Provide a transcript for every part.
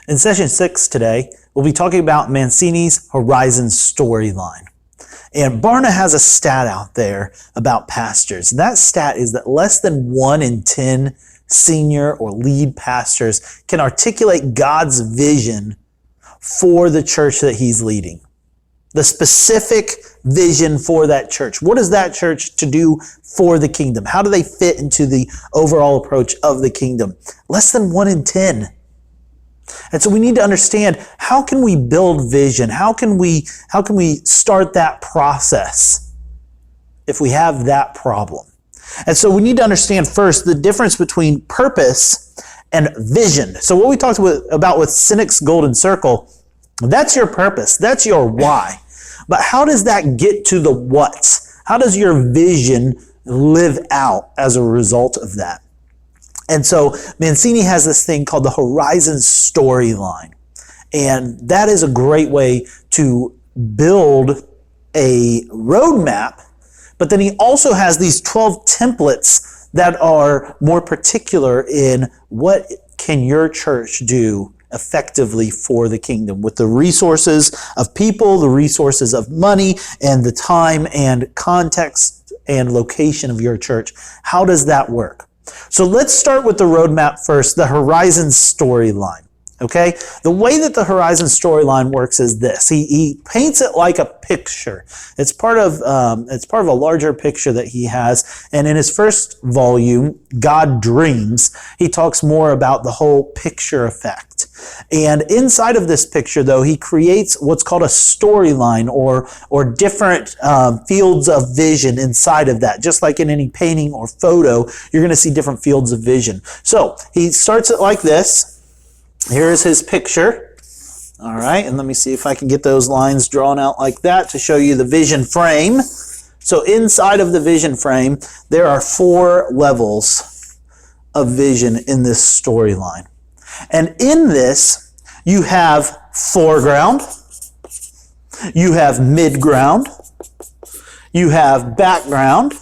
In session 6 today, we'll be talking about Mancini's Horizon storyline. And Barna has a stat out there about pastors. That stat is that less than 1 in 10 senior or lead pastors can articulate God's vision for the church that he's leading. The specific vision for that church. What is that church to do for the kingdom? How do they fit into the overall approach of the kingdom? Less than 1 in 10. And so we need to understand, how can we build vision? How can we start that process if we have that problem? And so we need to understand first the difference between purpose and vision. So what we talked about with Sinek's golden circle, that's your purpose. That's your why. But how does that get to the what? How does your vision live out as a result of that? And so Mancini has this thing called the Horizon storyline. And that is a great way to build a roadmap. But then he also has these 12 templates that are more particular in what can your church do effectively for the kingdom with the resources of people, the resources of money, and the time and context and location of your church. How does that work? So let's start with the roadmap first, the Horizon storyline. Okay? The way that the Horizon storyline works is this. He paints it like a picture. It's part of a larger picture that he has. And in his first volume, God Dreams, he talks more about the whole picture effect. And inside of this picture, though, he creates what's called a storyline or different fields of vision inside of that. Just like in any painting or photo, you're going to see different fields of vision. So he starts it like this. Here's his picture. All right, and let me see if I can get those lines drawn out like that to show you the vision frame. So inside of the vision frame, there are 4 levels of vision in this storyline. And in this, you have foreground, you have midground, you have background,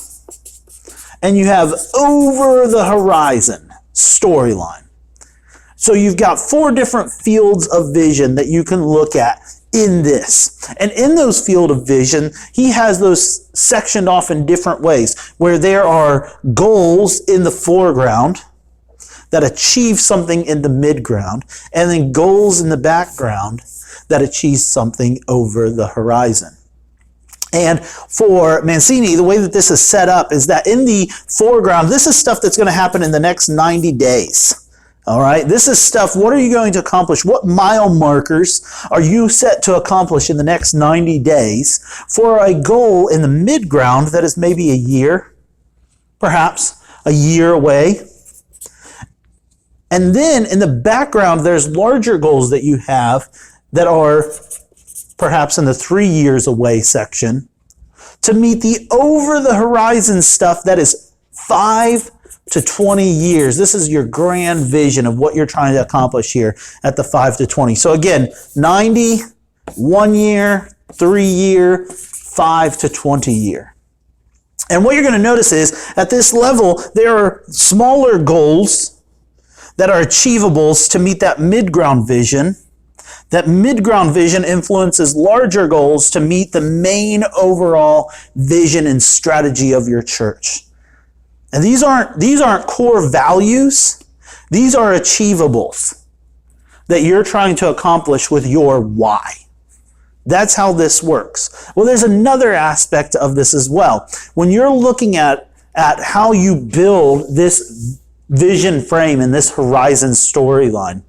and you have over the horizon storyline. So you've got 4 different fields of vision that you can look at in this. And in those field of vision, he has those sectioned off in different ways, where there are goals in the foreground that achieve something in the midground, and then goals in the background that achieve something over the horizon. And for Mancini, the way that this is set up is that in the foreground, this is stuff that's going to happen in the next 90 days. All right, this is stuff, what are you going to accomplish? What mile markers are you set to accomplish in the next 90 days for a goal in the midground that is maybe a year, perhaps a year away? And then in the background, there's larger goals that you have that are perhaps in the 3 years away section to meet the over the horizon stuff that is 5 to 20 years. This is your grand vision of what you're trying to accomplish here at the 5 to 20. So again, 90, 1 year, 3 year, 5 to 20 year. And what you're going to notice is at this level, there are smaller goals that are achievables to meet that midground vision. That midground vision influences larger goals to meet the main overall vision and strategy of your church. And these aren't core values. These are achievables that you're trying to accomplish with your why. That's how this works. Well, there's another aspect of this as well. When you're looking at how you build this vision frame and this horizon storyline,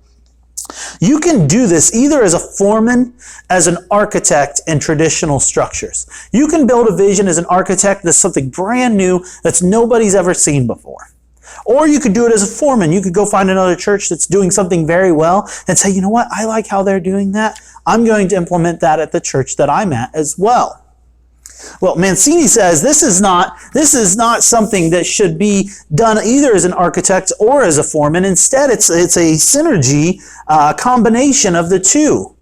you can do this either as a foreman, as an architect in traditional structures. You can build a vision as an architect that's something brand new that nobody's ever seen before. Or you could do it as a foreman. You could go find another church that's doing something very well and say, you know what, I like how they're doing that. I'm going to implement that at the church that I'm at as well. Well, Mancini says this is not something that should be done either as an architect or as a foreman. Instead, it's a synergy combination of the two.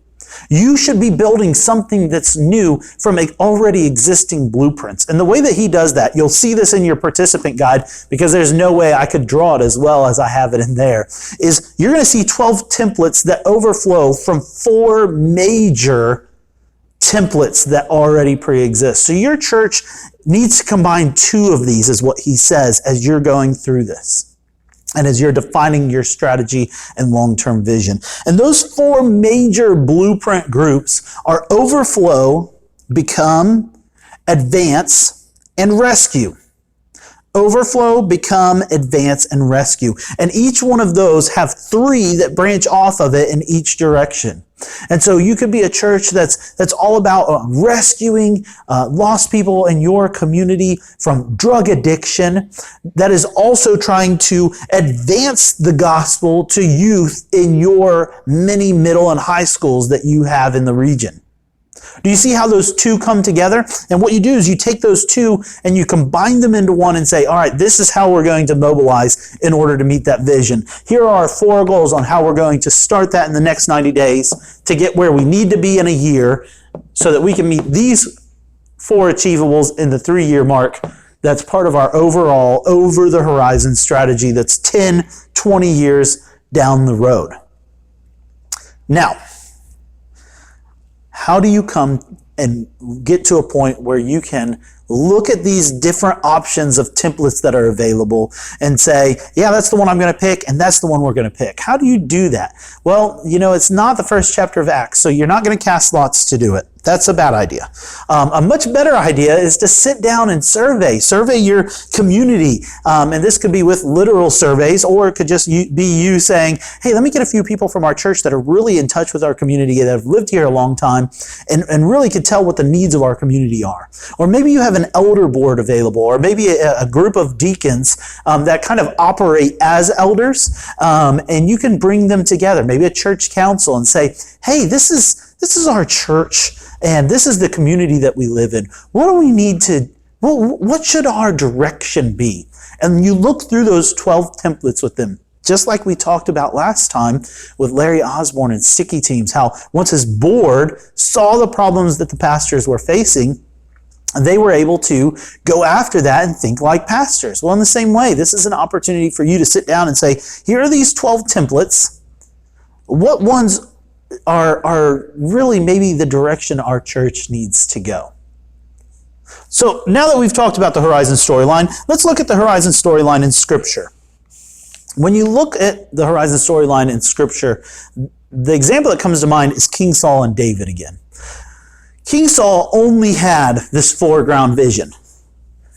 You should be building something that's new from already existing blueprints. And the way that he does that, you'll see this in your participant guide because there's no way I could draw it as well as I have it in there, is you're going to see 12 templates that overflow from 4 major templates that already pre-exist. So your church needs to combine 2 of these, is what he says, as you're going through this and as you're defining your strategy and long-term vision. And those 4 major blueprint groups are overflow, become, advance, and rescue. Overflow, become, advance, and rescue. And each one of those have 3 that branch off of it in each direction. And so you could be a church that's all about rescuing lost people in your community from drug addiction, that is also trying to advance the gospel to youth in your many middle and high schools that you have in the region. Do you see how those 2 come together? And what you do is you take those 2 and you combine them into one and say, all right, this is how we're going to mobilize in order to meet that vision. Here are our 4 goals on how we're going to start that in the next 90 days to get where we need to be in a year so that we can meet these 4 achievables in the 3-year mark. That's part of our overall over-the-horizon strategy that's 10, 20 years down the road. Now, how do you come and get to a point where you can look at these different options of templates that are available and say, yeah, that's the one I'm going to pick, and that's the one we're going to pick? How do you do that? Well, it's not the first chapter of Acts, so you're not going to cast lots to do it. That's a bad idea. A much better idea is to sit down and survey your community. And this could be with literal surveys, or it could just be you saying, hey, let me get a few people from our church that are really in touch with our community, that have lived here a long time, and really could tell what the needs of our community are. Or maybe you have an elder board available, or maybe a group of deacons that kind of operate as elders, and you can bring them together, maybe a church council, and say, hey, this is our church, and this is the community that we live in. What do we need to, what should our direction be? And you look through those 12 templates with them, just like we talked about last time with Larry Osborne and Sticky Teams, how once his board saw the problems that the pastors were facing, they were able to go after that and think like pastors. Well, in the same way, this is an opportunity for you to sit down and say, here are these 12 templates. What ones are really maybe the direction our church needs to go? So now that we've talked about the Horizon storyline, let's look at the Horizon storyline in Scripture. When you look at the Horizon storyline in Scripture, the example that comes to mind is King Saul and David again. King Saul only had this foreground vision.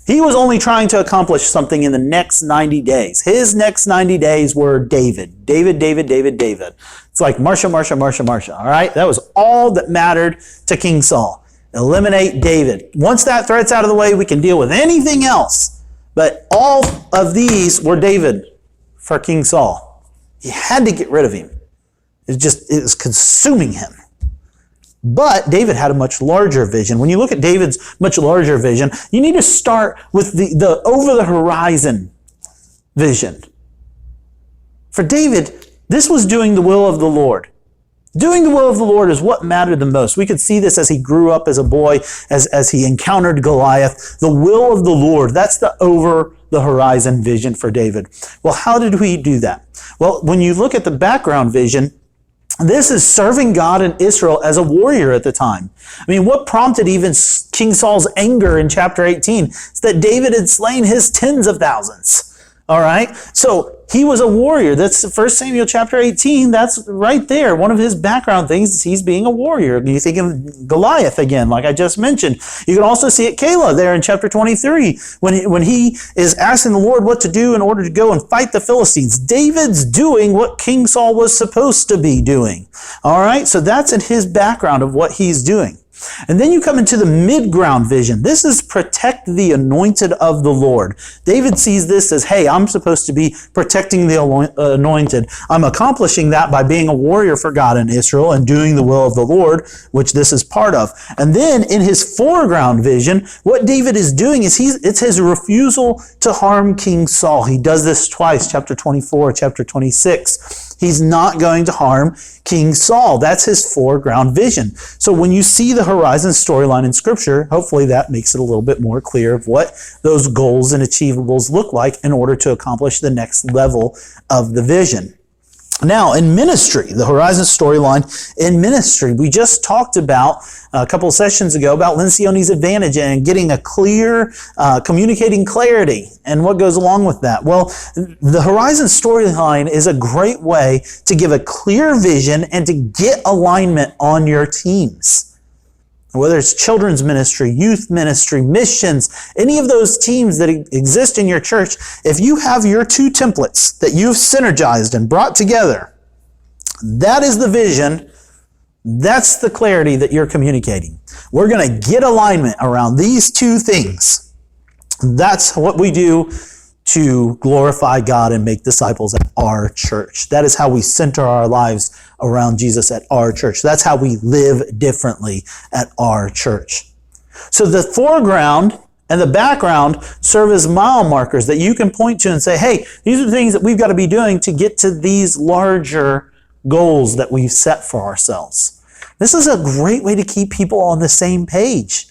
He was only trying to accomplish something in the next 90 days. His next 90 days were David. David. It's like Marsha. All right? That was all that mattered to King Saul. Eliminate David. Once that threat's out of the way, we can deal with anything else. But all of these were David for King Saul. He had to get rid of him. It was consuming him. But David had a much larger vision. When you look at David's much larger vision, you need to start with the over-the-horizon vision. For David, this was doing the will of the Lord. Doing the will of the Lord is what mattered the most. We could see this as he grew up as a boy, as he encountered Goliath. The will of the Lord, that's the over-the-horizon vision for David. Well, how did we do that? Well, when you look at the background vision, this is serving God and Israel as a warrior at the time. I mean, what prompted even King Saul's anger in chapter 18 is that David had slain his tens of thousands. All right? So he was a warrior. That's 1 Samuel chapter 18. That's right there. One of his background things is he's being a warrior. You think of Goliath again, like I just mentioned. You can also see it Kayla there in chapter 23 when he is asking the Lord what to do in order to go and fight the Philistines. David's doing what King Saul was supposed to be doing. All right? So that's in his background of what he's doing. And then you come into the mid-ground vision. This is protect the anointed of the Lord. David sees this as, hey, I'm supposed to be protecting the anointed. I'm accomplishing that by being a warrior for God in Israel and doing the will of the Lord, which this is part of. And then in his foreground vision, what David is doing is it's his refusal to harm King Saul. He does this twice, chapter 24, chapter 26. He's not going to harm King Saul. That's his foreground vision. So when you see the horizon storyline in Scripture, hopefully that makes it a little bit more clear of what those goals and achievables look like in order to accomplish the next level of the vision. Now, in ministry, the horizon storyline in ministry, we just talked about a couple of sessions ago about Lencioni's advantage and getting a clear, communicating clarity and what goes along with that. Well, the horizon storyline is a great way to give a clear vision and to get alignment on your teams. Whether it's children's ministry, youth ministry, missions, any of those teams that exist in your church, if you have your two templates that you've synergized and brought together, that is the vision. That's the clarity that you're communicating. We're going to get alignment around these two things. That's what we do to glorify God and make disciples at our church. That is how we center our lives around Jesus at our church. That's how we live differently at our church. So the foreground and the background serve as mile markers that you can point to and say, hey, these are the things that we've got to be doing to get to these larger goals that we've set for ourselves. This is a great way to keep people on the same page.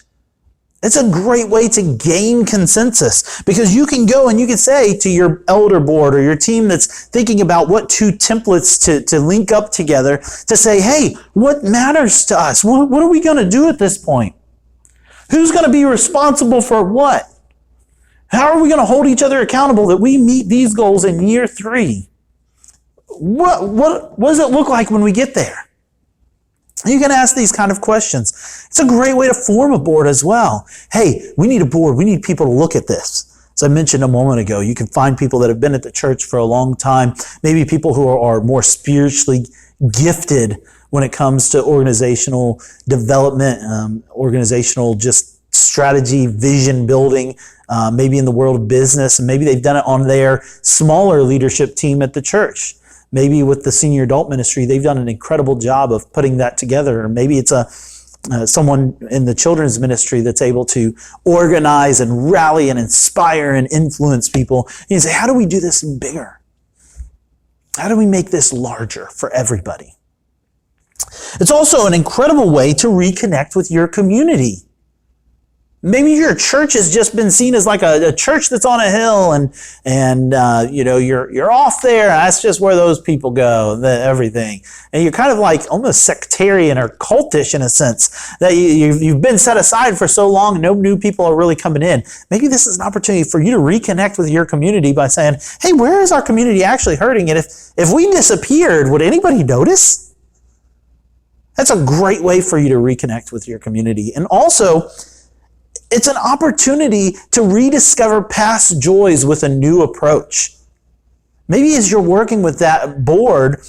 It's a great way to gain consensus because you can go and you can say to your elder board or your team that's thinking about what two templates to link up together to say, hey, what matters to us? What are we going to do at this point? Who's going to be responsible for what? How are we going to hold each other accountable that we meet these goals in year 3? What does it look like when we get there? You can ask these kind of questions. It's a great way to form a board as well. Hey, we need a board. We need people to look at this. As I mentioned a moment ago, you can find people that have been at the church for a long time, maybe people who are more spiritually gifted when it comes to organizational development, organizational just strategy, vision building, maybe in the world of business, and maybe they've done it on their smaller leadership team at the church. Maybe with the senior adult ministry, they've done an incredible job of putting that together. Or maybe it's someone in the children's ministry that's able to organize and rally and inspire and influence people. And you say, how do we do this bigger? How do we make this larger for everybody? It's also an incredible way to reconnect with your community. Maybe your church has just been seen as like a church that's on a hill and you're off there. That's just where those people go, everything. And you're kind of like almost sectarian or cultish in a sense that you've been set aside for so long. No new people are really coming in. Maybe this is an opportunity for you to reconnect with your community by saying, hey, where is our community actually hurting? And if we disappeared, would anybody notice? That's a great way for you to reconnect with your community. And also, it's an opportunity to rediscover past joys with a new approach. Maybe as you're working with that board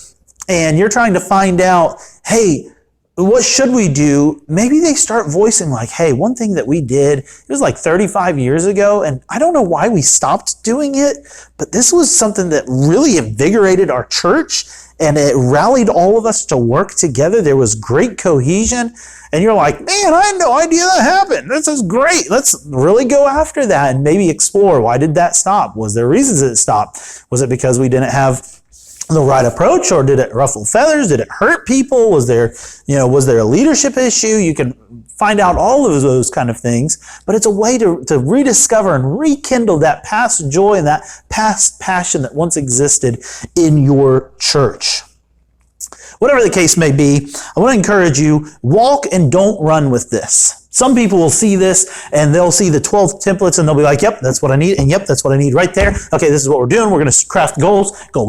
and you're trying to find out, hey, what should we do? Maybe they start voicing like, hey, one thing that we did, it was like 35 years ago, and I don't know why we stopped doing it, but this was something that really invigorated our church and it rallied all of us to work together. There was great cohesion. And you're like, man, I had no idea that happened. This is great. Let's really go after that and maybe explore. Why did that stop? Was there reasons that it stopped? Was it because we didn't have the right approach, or did it ruffle feathers? Did it hurt people? Was there a leadership issue? You can find out all of those kind of things, but it's a way to rediscover and rekindle that past joy and that past passion that once existed in your church. Whatever the case may be, I want to encourage you, walk and don't run with this. Some people will see this and they'll see the 12 templates and they'll be like, yep, that's what I need. And yep, that's what I need right there. Okay, this is what we're doing. We're going to craft goals. Goal,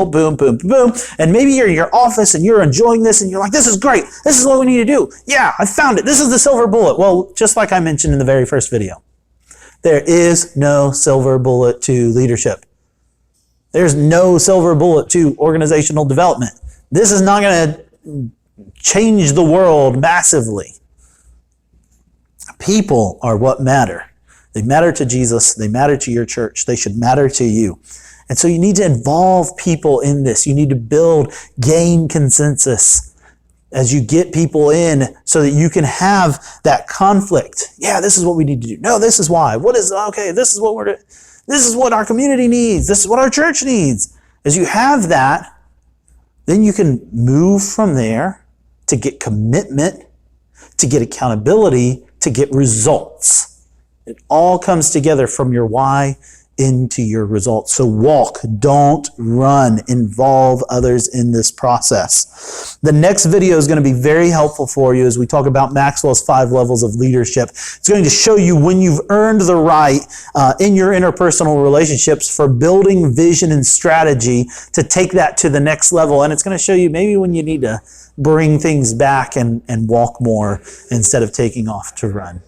boom, boom, boom. And maybe you're in your office and you're enjoying this and you're like, this is great. This is what we need to do. Yeah, I found it. This is the silver bullet. Well, just like I mentioned in the very first video, there is no silver bullet to leadership. There's no silver bullet to organizational development. This is not going to change the world massively. People are what matter. They matter to Jesus. They matter to your church. They should matter to you. And so you need to involve people in this. You need to gain consensus as you get people in so that you can have that conflict. Yeah, this is what we need to do. No, this is why. This is what our community needs. This is what our church needs. As you have that, Then you can move from there to get commitment, to get accountability, to get results. It all comes together from your why into your results. So walk, don't run. Involve others in this process. The next video is going to be very helpful for you as we talk about Maxwell's 5 levels of leadership. It's going to show you when you've earned the right in your interpersonal relationships for building vision and strategy to take that to the next level. And it's going to show you maybe when you need to bring things back and walk more instead of taking off to run.